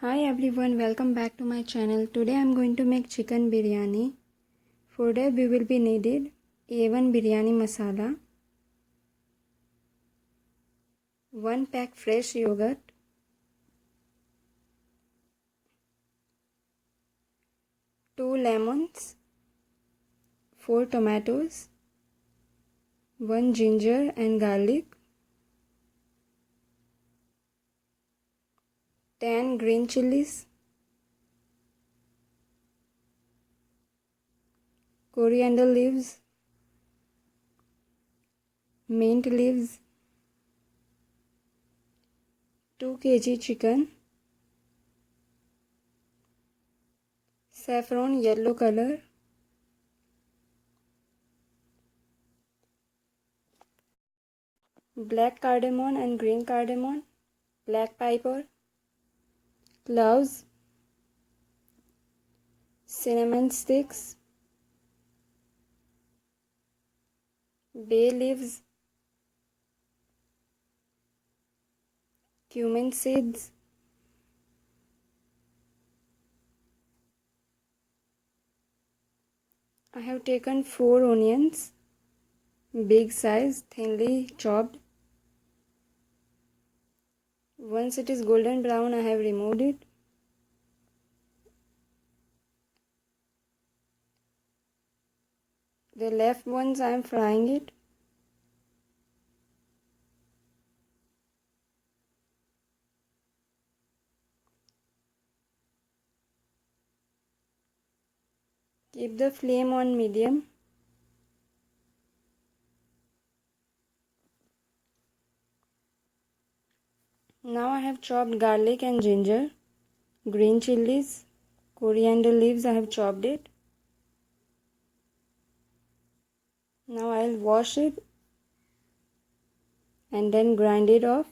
Hi everyone, welcome back to my channel. Today I am going to make chicken biryani. For that we will be needed A1 biryani masala, 1 pack fresh yogurt, 2 lemons, 4 tomatoes, 1 ginger and garlic, 10 green chilies, coriander leaves, mint leaves, 2 kg chicken, saffron yellow color, black cardamom and green cardamom, black pepper, cloves, cinnamon sticks, bay leaves, cumin seeds, I have taken 4 onions, big size, thinly chopped. Once it is golden brown, I have removed it. The left ones I am frying it. Keep the flame on medium. Now I have chopped garlic and ginger, green chilies, coriander leaves, I have chopped it. Now I will wash it and then grind it off.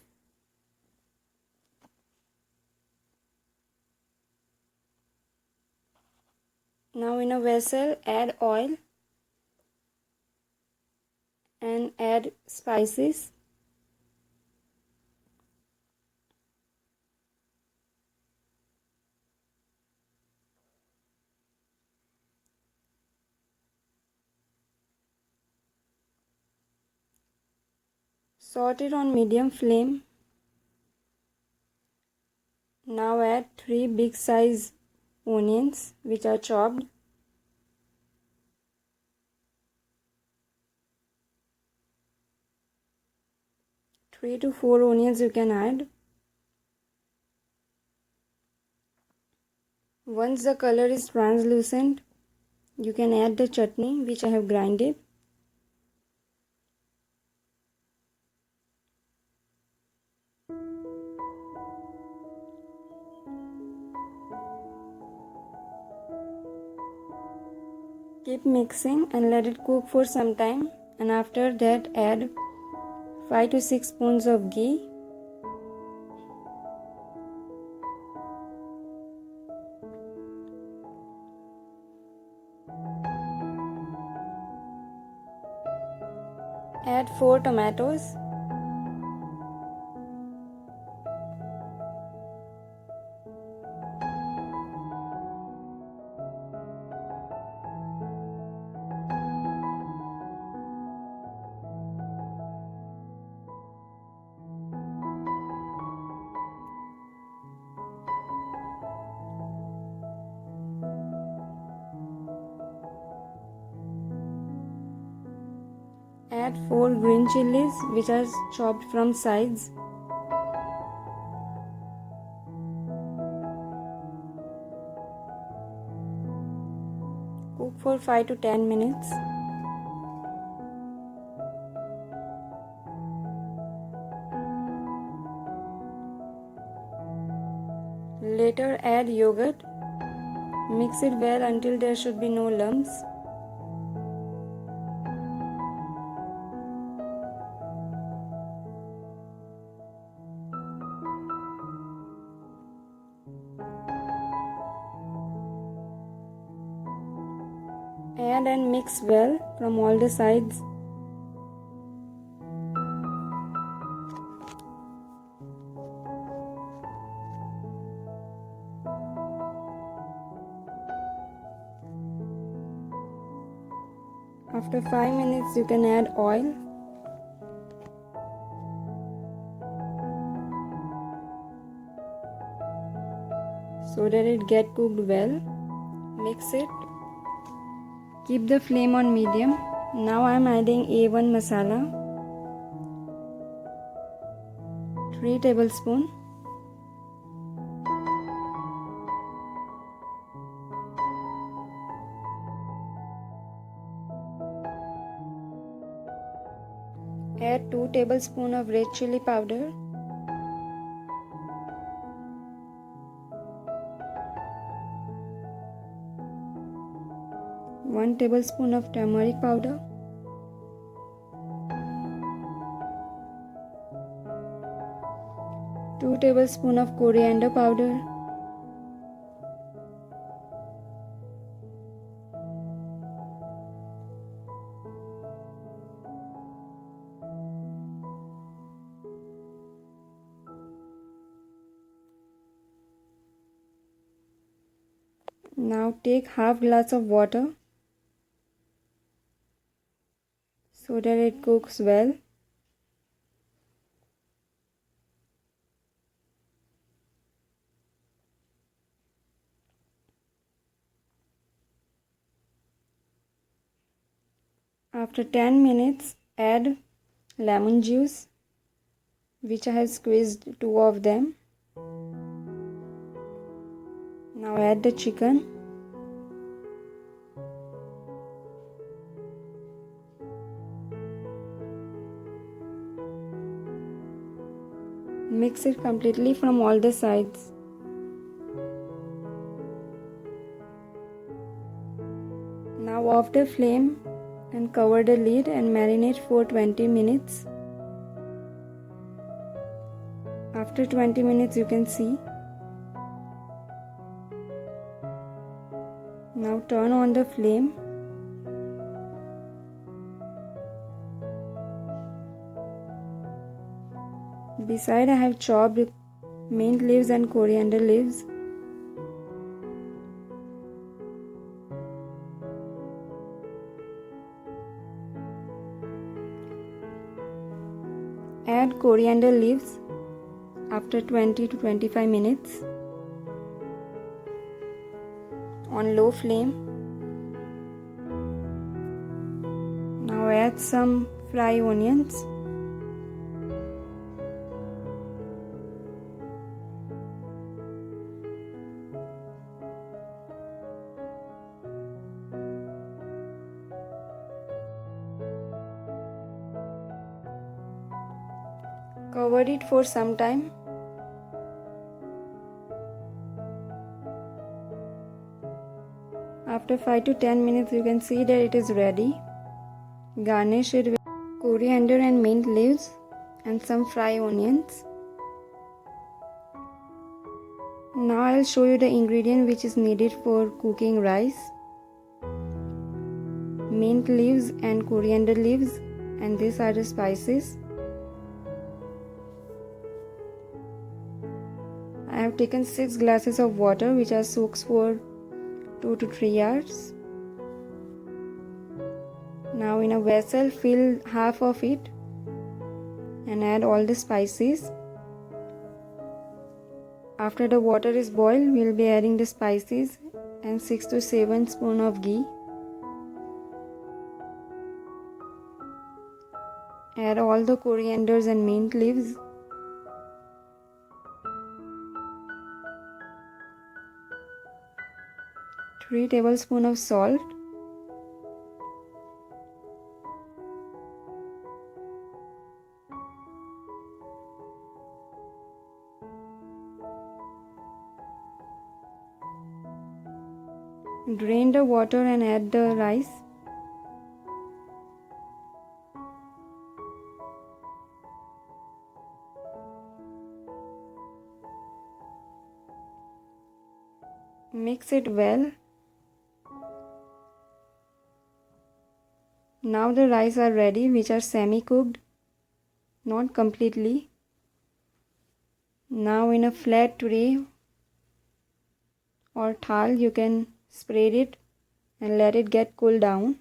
Now in a vessel add oil and add spices. Saute it on medium flame. Now add 3 big size onions which are chopped. Three to 4 onions you can add. Once the color is translucent, you can add the chutney which I have grinded. Keep mixing and let it cook for some time, and after that add 5 to 6 spoons of ghee. Add 4 tomatoes. Add 4 green chilies which are chopped from sides. Cook for 5 to 10 minutes. Later add yogurt. Mix it well until there should be no lumps. Add and mix well from all the sides. After 5 minutes you can add oil. So that it get cooked well. Mix it. Keep the flame on medium. Now I am adding A1 masala. 3 tablespoons. Add 2 tablespoons of red chili powder. 1 tablespoon of turmeric powder. 2 tablespoons of coriander powder. Now take half glass of water so that it cooks well. After 10 minutes, add lemon juice, which I have squeezed 2 of them. Now add the chicken. Mix it completely from all the sides. Now off the flame and cover the lid and marinate for 20 minutes. After 20 minutes you can see. Now turn on the flame. Beside I have chopped mint leaves and coriander leaves. Add coriander leaves after 20 to 25 minutes on low flame. Now add some fried onions. Cover it for some time. After 5 to 10 minutes you can see that it is ready. Garnish it with coriander and mint leaves and some fried onions. Now I will show you the ingredient which is needed for cooking rice. Mint leaves and coriander leaves, and these are the spices. I have taken 6 glasses of water which are soaked for 2 to 3 hours. Now in a vessel fill half of it and add all the spices. After the water is boiled, we will be adding the spices and 6 to 7 spoons of ghee. Add all the corianders and mint leaves. Three tablespoons of salt. Drain the water and add the rice. Mix it well. Now the rice are ready, which are semi-cooked, not completely. Now in a flat tray or thal you can spread it and let it get cool down.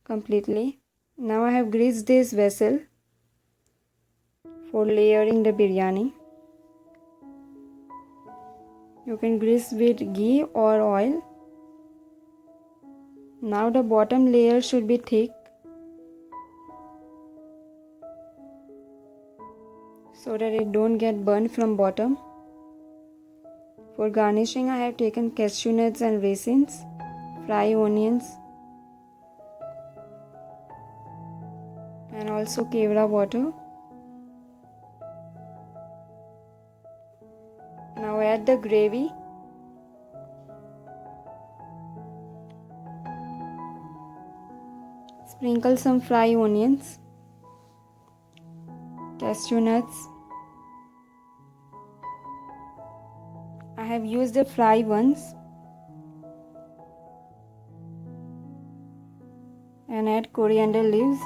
completely. Now I have greased this vessel for layering the biryani. You can grease with ghee or oil. Now the bottom layer should be thick so that it don't get burned from bottom. For garnishing, I have taken cashew nuts and raisins, fried onions, and also kevra water. Now add the gravy. Sprinkle some fried onions, cashew nuts. I have used the fried ones. And add coriander leaves.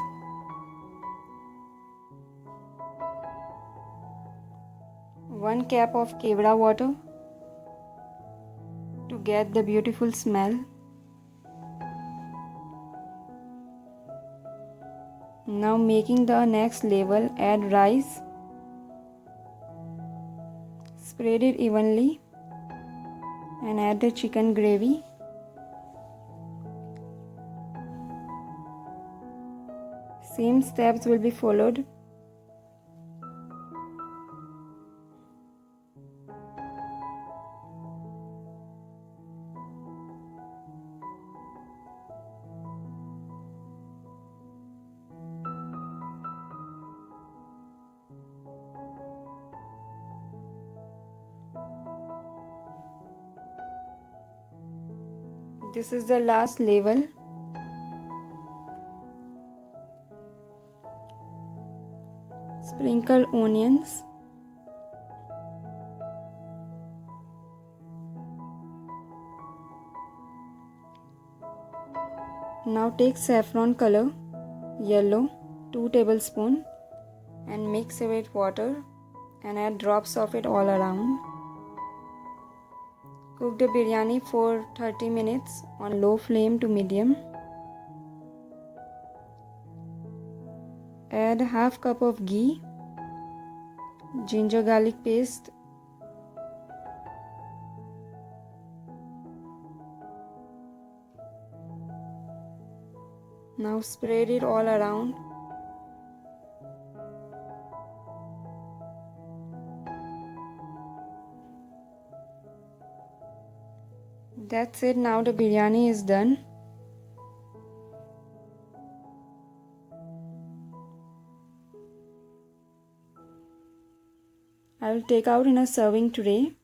One cup of kevra water to get the beautiful smell. Now making the next level, add rice. Spread it evenly and add the chicken gravy. Same steps will be followed. This is the last level. Sprinkle onions. Now take saffron color, yellow, 2 tablespoons, and mix it with water and add drops of it all around. Cook the biryani for 30 minutes on low flame to medium. Add half cup of ghee, ginger garlic paste, now spread it all around. That's it, now the biryani is done. I will take out in a serving tray.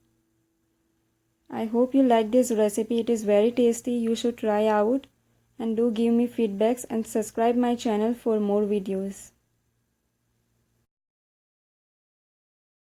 I hope you like this recipe. It is very tasty. You should try out and do give me feedbacks and subscribe my channel for more videos.